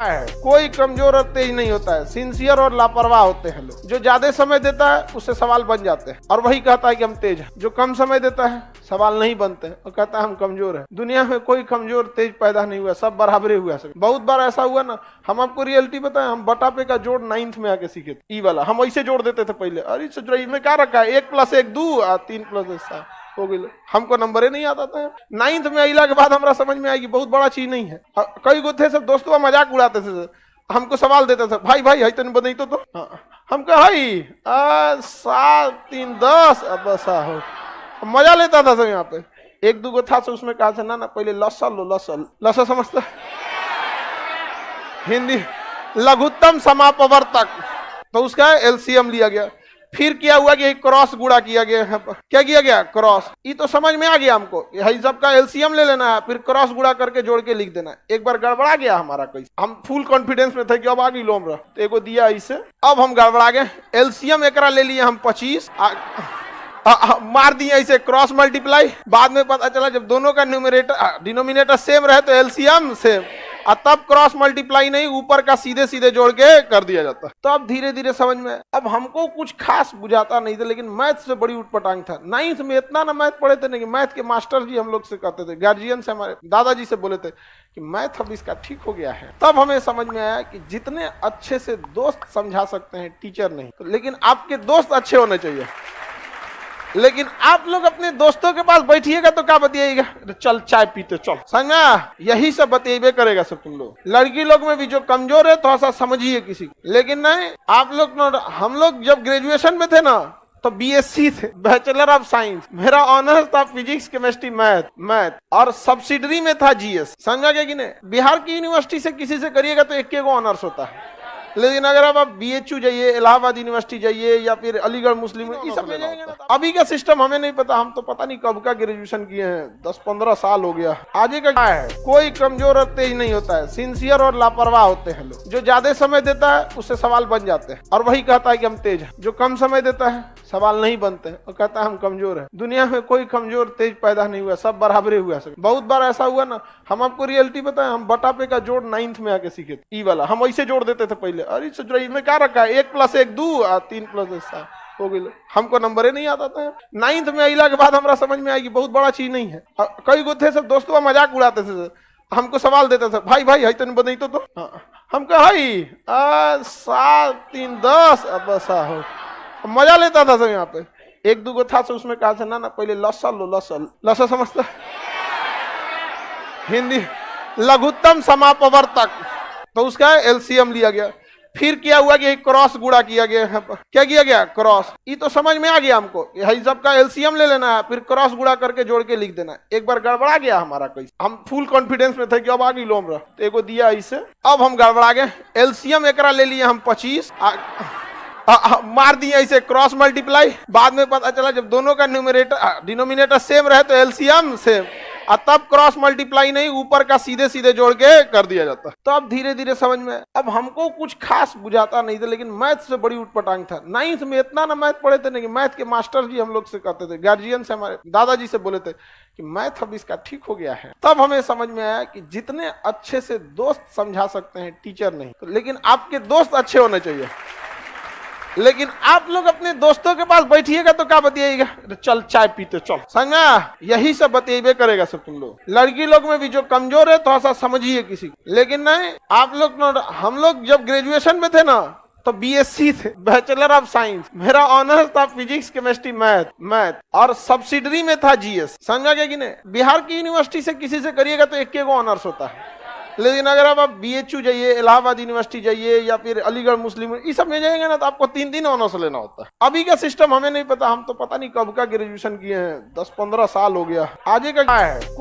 है कोई कमजोर और तेज नहीं होता है, सिंसियर और लापरवाह होते हैं लोग। जो ज्यादा समय देता है उससे सवाल बन जाते हैं और वही कहता है कि हम तेज हैं। जो कम समय देता है सवाल नहीं बनते हैं और कहता है हम कमजोर हैं। दुनिया में कोई कमजोर तेज पैदा नहीं हुआ, सब बराबरे हुआ। बहुत बार ऐसा हुआ ना, हम आपको रियलिटी बताएं, हम बटा पे का जोड़ 9th में आके सीखे थे। ई वाला हम ऐसे जोड़ देते थे पहले, अरे इसमें क्या रखा है 1 + 1 2 और 3 + 1 7 हो गई। हमको नंबर ही नहीं आता था। 9th में अला के बाद हमरा समझ में आएगी बहुत बड़ा चीज नहीं है। कई गो थे सब दोस्तों मजाक उड़ाते थे, हमको सवाल देते थे, भाई भाई है तेन बदई तो हम कहा 7 3 10 अब ऐसा हो मजा लेता था सब। यहाँ पे 1 2 था से उसमें कहा था ना पहले लसा लो, लसा समझता हिंदी लघुत्तम समापवर्तक, तो उसका एलसीएम लिया गया। फिर क्या हुआ कि क्रॉस गुणा किया गया। क्या किया गया? क्रॉस। ये तो समझ में आ गया हमको, यही सबका एलसीएम ले लेना है, फिर क्रॉस गुणा करके जोड़ के लिख देना। एक बार गड़बड़ा गया हमारा कैसे, हम फुल कॉन्फिडेंस में थे कि अब आ गई लोमरा, तो एगो दिया इसे, अब हम गड़बड़ा गए। एलसीएम एकरा ले लिए हम 25, मार दिया इसे क्रॉस मल्टीप्लाई। बाद में पता चला जब दोनों का न्यूमरेटर डिनोमिनेटर सेम रहे तो एलसीएम सेम, और तब क्रॉस मल्टीप्लाई नहीं, ऊपर का सीधे सीधे जोड़ के कर दिया जाता। तो अब धीरे धीरे समझ में, अब हमको कुछ खास बुझाता नहीं था, लेकिन मैथ से बड़ी उठपटांग था। 9th में इतना ना मैथ पढ़े थे नहीं, मैथ के मास्टर जी हम लोग से कहते थे, गार्जियन से, हमारे दादाजी से बोले थे कि मैथ अब इसका ठीक हो गया है। तब हमें समझ में आया कि जितने अच्छे से दोस्त समझा सकते हैं टीचर नहीं, लेकिन आपके दोस्त अच्छे होने चाहिए। लेकिन आप लोग अपने दोस्तों के पास बैठिएगा तो क्या बतियाएगा, चल चाय पीते चल, समझा, यही सब बतियाबे करेगा सब तुम लोग। लड़की लोग में भी जो कमजोर है थोड़ा सा समझिए किसी को, लेकिन नहीं आप लोग। हम लोग जब ग्रेजुएशन में थे ना तो बीएससी थे, बैचलर ऑफ साइंस, मेरा ऑनर्स था फिजिक्स केमिस्ट्री मैथ और सब्सिडरी में था जीएस, समझा गया कि नहीं। बिहार की यूनिवर्सिटी से किसी से करिएगा तो 1 ऑनर्स होता है, लेकिन अगर आप बीएचयू जाइए, इलाहाबाद यूनिवर्सिटी जाइए या फिर अलीगढ़ मुस्लिम, ये सब में जाएंगे ना। अभी का सिस्टम हमें नहीं पता, हम तो पता नहीं कब का ग्रेजुएशन किए हैं, 10-15 साल हो गया। आगे का है कोई कमजोर और तेज नहीं होता है, सिंसियर और लापरवाह होते हैं लोग। जो ज्यादा समय देता है उससे सवाल बन जाते हैं और वही कहता है कि हम तेज हैं। जो कम समय देता है सवाल नहीं बनते हैं और कहता है हम कमजोर हैं। दुनिया में कोई कमजोर तेज पैदा नहीं हुआ, सब बराबरे हुआ। बहुत बार ऐसा हुआ ना, हम आपको रियलिटी बताएं, हम बटा पे का जोड़ 9th में आके सीखे थे। ई वाला हम ऐसे जोड़ देते थे पहले, अरे इसमें क्या रखा है 1 + 1 2 और 3 + 1 7 हो गई। हमको नंबर ही नहीं आता था। 9th में अला के बाद हमरा समझ में आएगी बहुत बड़ा चीज नहीं है। कई गो थे सब दोस्तों मजाक उड़ाते थे, हमको सवाल देते थे, भाई भाई है तेन बदई तो हम कहा 7 3 10 अब ऐसा हो मजा लेता था सब। यहाँ पे 1 2 था से उसमें कहा था ना पहले लसा लो, लसा समझता हिंदी लघुत्तम समापवर्तक, तो उसका एलसीएम लिया गया। फिर क्या हुआ कि क्रॉस गुणा किया गया। क्या किया गया? क्रॉस। ये तो समझ में आ गया हमको, यही सबका एलसीएम ले लेना है, फिर क्रॉस गुणा करके जोड़ के लिख देना। एक बार गड़बड़ा गया हमारा कैसे, हम फुल कॉन्फिडेंस में थे कि अब आ गई लोमरा, तो एगो दिया इसे, अब हम गड़बड़ा गए। एलसीएम एकरा ले लिए हम 25, मार दिया इसे क्रॉस मल्टीप्लाई। बाद में पता चला जब दोनों का न्यूमरेटर डिनोमिनेटर सेम रहे तो एलसीएम सेम, और तब क्रॉस मल्टीप्लाई नहीं, ऊपर का सीधे सीधे जोड़ के कर दिया जाता। तो अब धीरे धीरे समझ में, अब हमको कुछ खास बुझाता नहीं था, लेकिन मैथ से बड़ी उठपटांग था। 9th में इतना ना मैथ पढ़े थे नहीं, मैथ के मास्टर जी हम लोग से कहते थे, गार्जियन से, हमारे दादाजी से बोले थे कि मैथ अब इसका ठीक हो गया है। तब हमें समझ में आया कि जितने अच्छे से दोस्त समझा सकते हैं टीचर नहीं, लेकिन आपके दोस्त अच्छे होने चाहिए। लेकिन आप लोग अपने दोस्तों के पास बैठिएगा तो क्या बतियाएगा, चल चाय पीते चल, समझा, यही सब बतियाबे करेगा सब तुम लोग। लड़की लोग में भी जो कमजोर है थोड़ा सा समझिए किसी को, लेकिन नहीं आप लोग। हम लोग जब ग्रेजुएशन में थे ना तो बीएससी थे, बैचलर ऑफ साइंस, मेरा ऑनर्स था फिजिक्स केमिस्ट्री मैथ और सब्सिडरी में था जीएस, समझा गया कि नहीं। बिहार की यूनिवर्सिटी से किसी से करिएगा तो 1 ऑनर्स होता है, लेकिन अगर आप बीएचयू जाइए, इलाहाबाद यूनिवर्सिटी जाइए या फिर अलीगढ़ मुस्लिम, ये सब में जाएंगे ना तो आपको 3 ऑनर्स लेना होता है। अभी का सिस्टम हमें नहीं पता, हम तो पता नहीं कब का ग्रेजुएशन किए हैं, 10-15 साल हो गया। आगे का है